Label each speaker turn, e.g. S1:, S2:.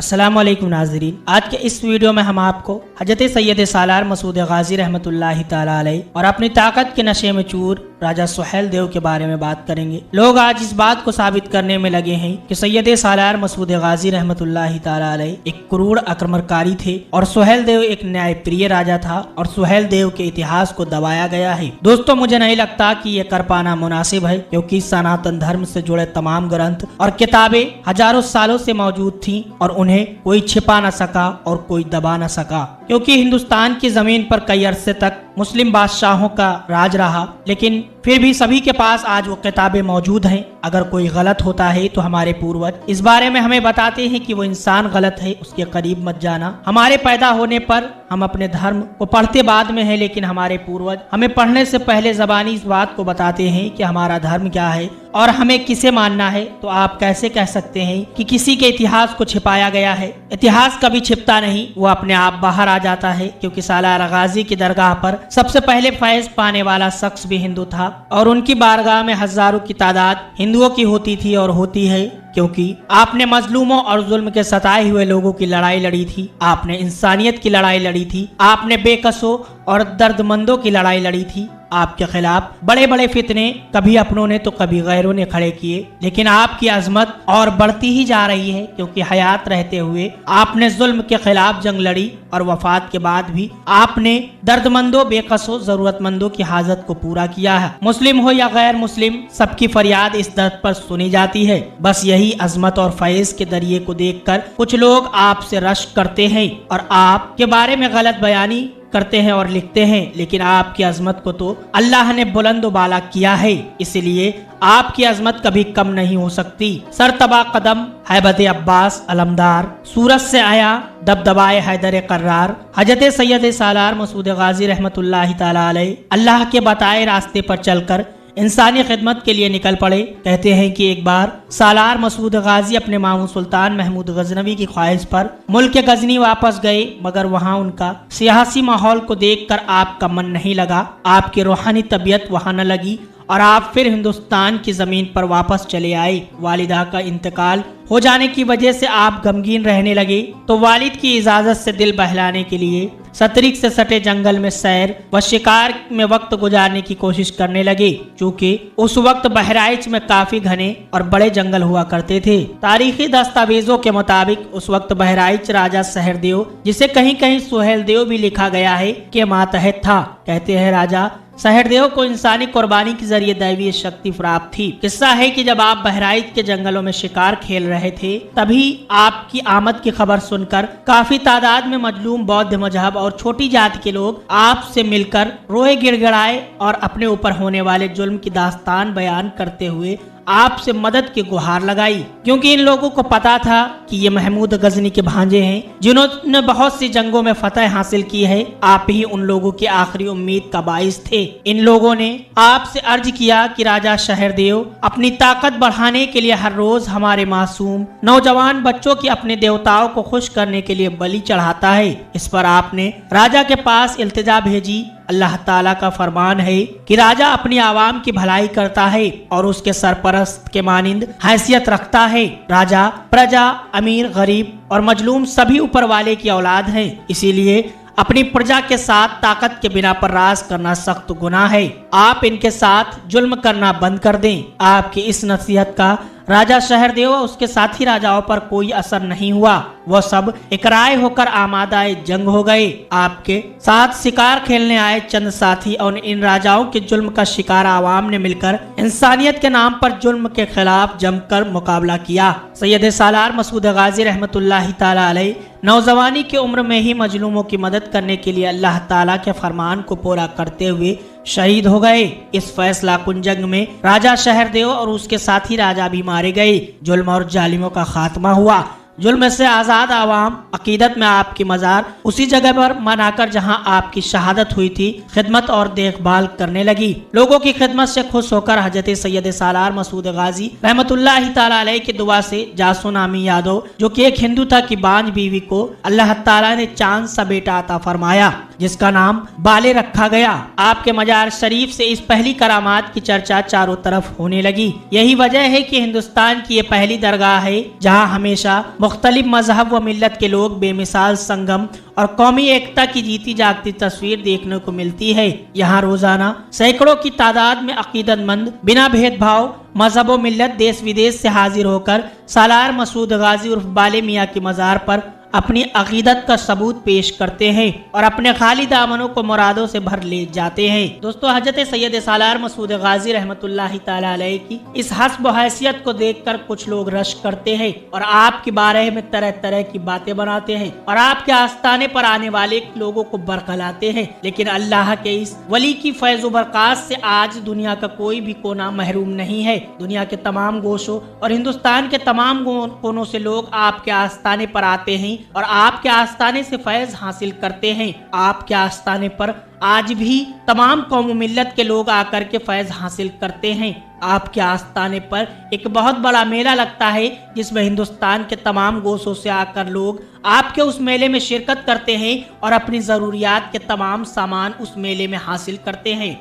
S1: अस्सलाम वालेकुम नाज़रीन, आज के इस वीडियो में हम आपको हजरत सैयद सालार मसूद गाजी रहमतुल्लाहि ताला अलैह और अपनी ताकत के नशे में चूर राजा सुहेल देव के बारे में बात करेंगे। लोग आज इस बात को साबित करने में लगे हैं कि सैयद सालार मसूद गाजी रहमतुल्लाहि ताला अलैह एक क्रूर आक्रमणकारी थे और सुहेल देव एक न्यायप्रिय राजा था और सुहेल देव के इतिहास को दबाया गया है। दोस्तों, मुझे नहीं लगता कि ये कर पाना मुनासिब है, क्योंकि सनातन धर्म से जुड़े तमाम ग्रंथ और किताबें हजारों सालों से मौजूद थीं और उन्हें कोई छिपा न सका और कोई दबा न सका, क्योंकि हिंदुस्तान की जमीन पर कई अरसे तक मुस्लिम बादशाहों का राज रहा, लेकिन फिर भी सभी के पास आज वो किताबें मौजूद हैं। अगर कोई गलत होता है तो हमारे पूर्वज इस बारे में हमें बताते हैं कि वो इंसान गलत है, उसके करीब मत जाना। हमारे पैदा होने पर हम अपने धर्म को पढ़ते बाद में है, लेकिन हमारे पूर्वज हमें पढ़ने से पहले ज़बानी इस बात को बताते हैं कि हमारा धर्म क्या है और हमें किसे मानना है। तो आप कैसे कह सकते हैं कि किसी के इतिहास को छिपाया गया है? इतिहास कभी छिपता नहीं, वो अपने आप बाहर आ जाता है, क्योंकि सालार गाजी की दरगाह पर सबसे पहले फैज पाने वाला शख्स भी हिंदू था और उनकी बारगाह में हजारों की तादाद हिंदुओं की होती थी और होती है, क्योंकि आपने मजलूमों और जुल्म के सताए हुए लोगों की लड़ाई लड़ी थी, आपने इंसानियत की लड़ाई लड़ी थी, आपने बेकसों और दर्दमंदों की लड़ाई लड़ी थी। आपके खिलाफ बड़े बड़े फितने कभी अपनों ने तो कभी गैरों ने खड़े किए, लेकिन आपकी अजमत और बढ़ती ही जा रही है, क्योंकि हयात रहते हुए आपने जुल्म के खिलाफ जंग लड़ी और वफात के बाद भी आपने दर्दमंदों, बेकसों, जरूरतमंदों की हाजत को पूरा किया है। मुस्लिम हो या गैर मुस्लिम, सबकी फरियाद इस दर्द पर सुनी जाती है। बस यही अजमत और फैज के दरिये को देखकर कुछ लोग आपसे रश्क करते हैं और आपके बारे में गलत बयानी करते हैं और लिखते हैं, लेकिन आपकी अजमत को तो अल्लाह ने बुलंद बाला किया है, इसलिए आपकी अजमत कभी कम नहीं हो सकती। सरतबा कदम हैबत अब्बास अलमदार, सूरज से आया दबदबाए हैदर कर्रार। हजरत सैयद सालार मसूद गाजी रहमतुल्लाहि ताला अलैह अल्लाह के बताए रास्ते पर चलकर इंसानी खिदमत के लिए निकल पड़े। कहते हैं कि एक बार सालार मसूद गाजी अपने मामू सुल्तान महमूद गजनवी की ख्वाहिश पर मुल्क गजनी वापस गए, मगर वहां उनका सियासी माहौल को देखकर आपका मन नहीं लगा, आपकी रूहानी तबीयत वहां न लगी और आप फिर हिंदुस्तान की जमीन पर वापस चले आए। वालिदा का इंतकाल हो जाने की वजह से आप गमगीन रहने लगे, तो वालिद की इजाजत से दिल बहलाने के लिए सतरिक से सटे जंगल में सैर व शिकार में वक्त गुजारने की कोशिश करने लगे, चूँकि उस वक्त बहराइच में काफी घने और बड़े जंगल हुआ करते थे। तारीखी दस्तावेजों के मुताबिक उस वक्त बहराइच राजा सहरदेव, जिसे कहीं कहीं सुहेल देव भी लिखा गया है, के मातहत था। कहते हैं राजा सहरदेव को इंसानी कुर्बानी के जरिए दैवीय शक्ति प्राप्त थी। किस्सा है कि जब आप बहराइच के जंगलों में शिकार खेल रहे थे, तभी आपकी आमद की खबर सुनकर काफी तादाद में मजलूम बौद्ध मजहब और छोटी जाति के लोग आपसे मिलकर रोए गिड़गिड़ाए और अपने ऊपर होने वाले जुल्म की दास्तान बयान करते हुए आपसे मदद की गुहार लगाई, क्योंकि इन लोगों को पता था कि ये महमूद गजनी के भांजे हैं, जिन्होंने बहुत सी जंगों में फतह हासिल की है। आप ही उन लोगों की आखिरी उम्मीद का बाइस थे। इन लोगों ने आपसे अर्ज किया कि राजा सहरदेव अपनी ताकत बढ़ाने के लिए हर रोज हमारे मासूम नौजवान बच्चों की अपने देवताओं को खुश करने के लिए बलि चढ़ाता है। इस पर आपने राजा के पास इल्तिजा भेजी। अल्लाह ताला का फरमान है कि राजा अपनी आवाम की भलाई करता है और उसके सरपरस्त के मानिंद हैसियत रखता है। राजा प्रजा, अमीर, गरीब और मजलूम सभी ऊपर वाले की औलाद हैं, इसीलिए अपनी प्रजा के साथ ताकत के बिना पर राज करना सख्त गुनाह है। आप इनके साथ जुल्म करना बंद कर दें। आपकी इस नसीहत का राजा सहरदेव व उसके साथी राजाओं पर कोई असर नहीं हुआ। वह सब इकराए होकर आमादाए जंग हो गए। आपके साथ शिकार खेलने आए चंद साथी और इन राजाओं के जुल्म का शिकार आवाम ने मिलकर इंसानियत के नाम पर जुल्म के खिलाफ जमकर मुकाबला किया। सैयद सालार मसूद गाजी रहमतुल्लाहि ताला अलैह नौजवानी की उम्र में ही मजलूमों की मदद करने के लिए अल्लाह ताला के फरमान को पूरा करते हुए शहीद हो गए। इस फैसला कुन जंग में राजा सहरदेव और उसके साथी राजा भी मारे गए। जुल्म और जालिमों का खात्मा हुआ। जुल्म से आजाद आवाम अकीदत में आपकी मजार उसी जगह पर मनाकर जहां आपकी शहादत हुई थी खिदमत और देखभाल करने लगी। लोगों की खिदमत से खुश होकर हजरत सैयद सालार मसूद गाजी रहमतुल्लाहि ताला अलैह की दुआ से जासो नामी यादव, जो कि एक हिंदू था, की बांझ बीवी को अल्लाह ताला ने चांद सा बेटा अता फरमाया, जिसका नाम बाले रखा गया। आपके मजार शरीफ से इस पहली करामात की चर्चा चारों तरफ होने लगी। यही वजह है कि हिंदुस्तान की ये पहली दरगाह है जहाँ हमेशा मुख्तलिफ मजहब व मिल्लत के लोग बेमिसाल संगम और कौमी एकता की जीती जागती तस्वीर देखने को मिलती है। यहाँ रोजाना सैकड़ों की तादाद में अकीदतमंद बिना भेदभाव मजहब व मिल्लत देश विदेश से हाजिर होकर सालार मसूद गाजी उर्फ बाले मियाँ की मज़ार पर अपनी अकीदत का सबूत पेश करते हैं और अपने खाली दामनों को मुरादों से भर ले जाते हैं। दोस्तों, हजरत सैयद सालार मसूद गाजी रहमतुल्लाहि ताला अलैह की इस हस्ब हैसियत को देखकर कुछ लोग रश्क करते हैं और आपके बारे में तरह तरह की बातें बनाते हैं और आपके आस्थाने पर आने वाले लोगों को बरगलाते हैं। लेकिन अल्लाह के इस वली की फैज़ बरक़ात से आज दुनिया का कोई भी कोना महरूम नहीं है। दुनिया के तमाम गोशों और हिंदुस्तान के तमाम कोनों से लोग आपके आस्थाने पर आते हैं और आपके आस्थाने से फैज हासिल करते हैं। आपके आस्थाने पर आज भी तमाम कौम मिल्लत के लोग आकर के फैज हासिल करते हैं। आपके आस्थाने पर एक बहुत बड़ा मेला लगता है जिसमें हिंदुस्तान के तमाम गोशों से आकर लोग आपके उस मेले में शिरकत करते हैं और अपनी ज़रूरियात के तमाम सामान उस मेले में हासिल करते हैं।